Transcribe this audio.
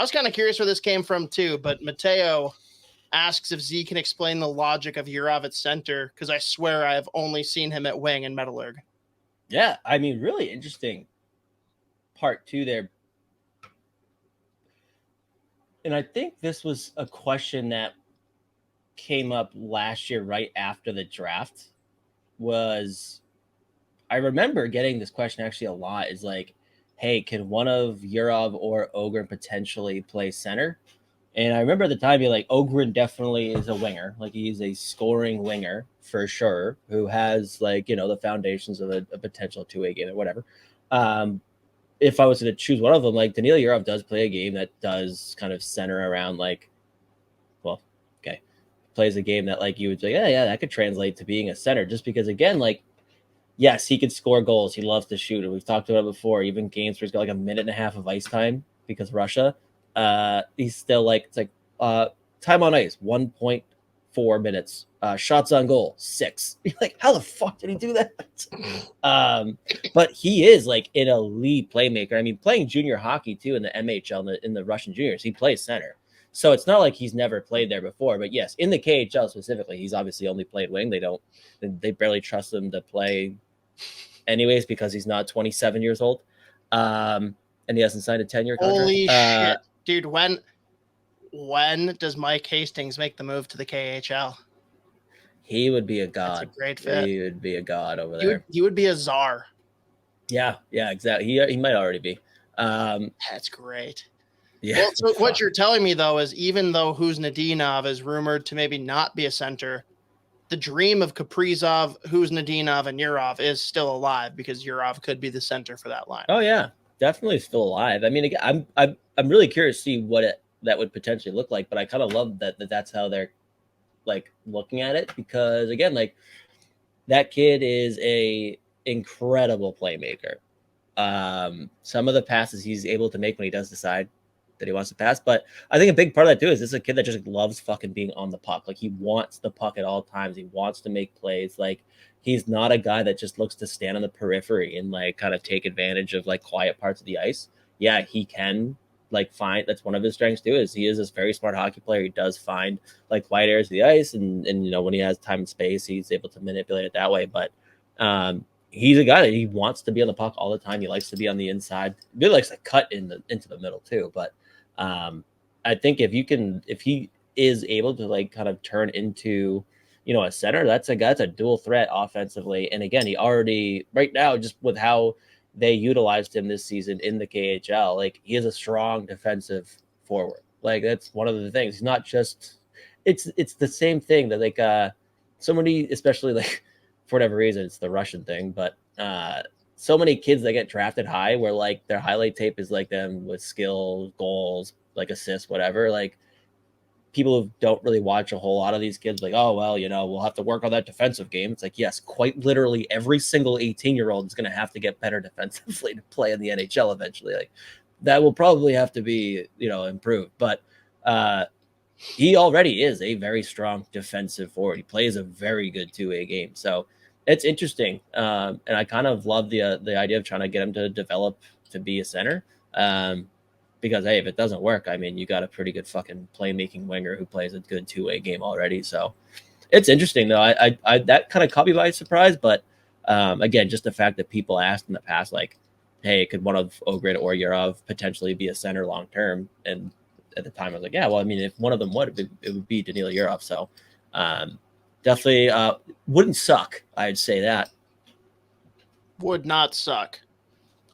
I was kind of curious where this came from too, but Mateo asks if Z can explain the logic of Yurov at center, because I swear I've only seen him at wing in Metallurg. Yeah, I mean, really interesting part two there. And I think this was a question that came up last year right after the draft. I remember getting this question actually a lot, is like, hey, can one of Yurov or Ogren potentially play center? And I remember at the time being like, Ogren definitely is a winger. Like, he's a scoring winger for sure, who has, like, you know, the foundations of a potential two-way game or whatever. If I was to choose one of them, like, Danila Yurov does play a game that does kind of center around, like, well, okay, plays a game that, like, you would say, yeah, that could translate to being a center, just because, again, like, yes, he could score goals. He loves to shoot. And we've talked about it before. Even games where he's got like a minute and a half of ice time because Russia, he's still like, it's like time on ice, 1.4 minutes. Shots on goal, 6. You're like, how the fuck did he do that? But he is like an elite playmaker. I mean, playing junior hockey too in the MHL, in the Russian juniors, he plays center. So it's not like he's never played there before. But yes, in the KHL specifically, he's obviously only played wing. They barely trust him to play anyways because he's not 27 years old. And he hasn't signed a 10-year contract. Holy shit. Dude, when does Mike Hastings make the move to the KHL? He would be a god. That's a great fit. He would be a god over there. He would be a czar. Yeah, exactly. He might already be. That's great. Yeah. Well, so what you're telling me, though, is even though Huznadinov is rumored to maybe not be a center, the dream of Kaprizov, Huznadinov, and Yurov is still alive, because Yurov could be the center for that line. Oh, yeah. Definitely still alive. I mean, again, I'm really curious to see what that would potentially look like, but I kind of love that's how they're like looking at it, because again, like, that kid is a incredible playmaker. Some of the passes he's able to make when he does decide that he wants to pass, but I think a big part of that too is this is a kid that just loves fucking being on the puck. Like, he wants the puck at all times. He wants to make plays. Like, he's not a guy that just looks to stand on the periphery and like kind of take advantage of like quiet parts of the ice. Yeah, he can like find, that's one of his strengths too, is he is this very smart hockey player. He does find like quiet areas of the ice, and you know, when he has time and space, he's able to manipulate it that way. But he's a guy that he wants to be on the puck all the time. He likes to be on the inside. He really likes to cut into the middle too. But I think if he is able to like kind of turn into, you know, a center, that's a dual threat offensively. And again, he already right now, just with how they utilized him this season in the KHL, like, he is a strong defensive forward. Like, that's one of the things. He's not just, it's the same thing that like somebody, especially like for whatever reason, it's the Russian thing, but so many kids that get drafted high where like their highlight tape is like them with skill, goals, like assists, whatever. Like, people who don't really watch a whole lot of these kids, like, oh, well, you know, we'll have to work on that defensive game. It's like, yes, quite literally every single 18-year-old is going to have to get better defensively to play in the NHL eventually. Like, that will probably have to be, you know, improved. But he already is a very strong defensive forward. He plays a very good two-way game. So it's interesting. And I kind of love the idea of trying to get him to develop to be a center. Because, hey, if it doesn't work, I mean, you got a pretty good fucking playmaking winger who plays a good two-way game already. So it's interesting, though. I that kind of caught me by surprise. But, again, just the fact that people asked in the past, like, hey, could one of Ogren or Yurov potentially be a center long-term? And at the time, I was like, yeah, well, I mean, if one of them would, it would be Danila Yurov. So definitely wouldn't suck, I'd say that. Would not suck.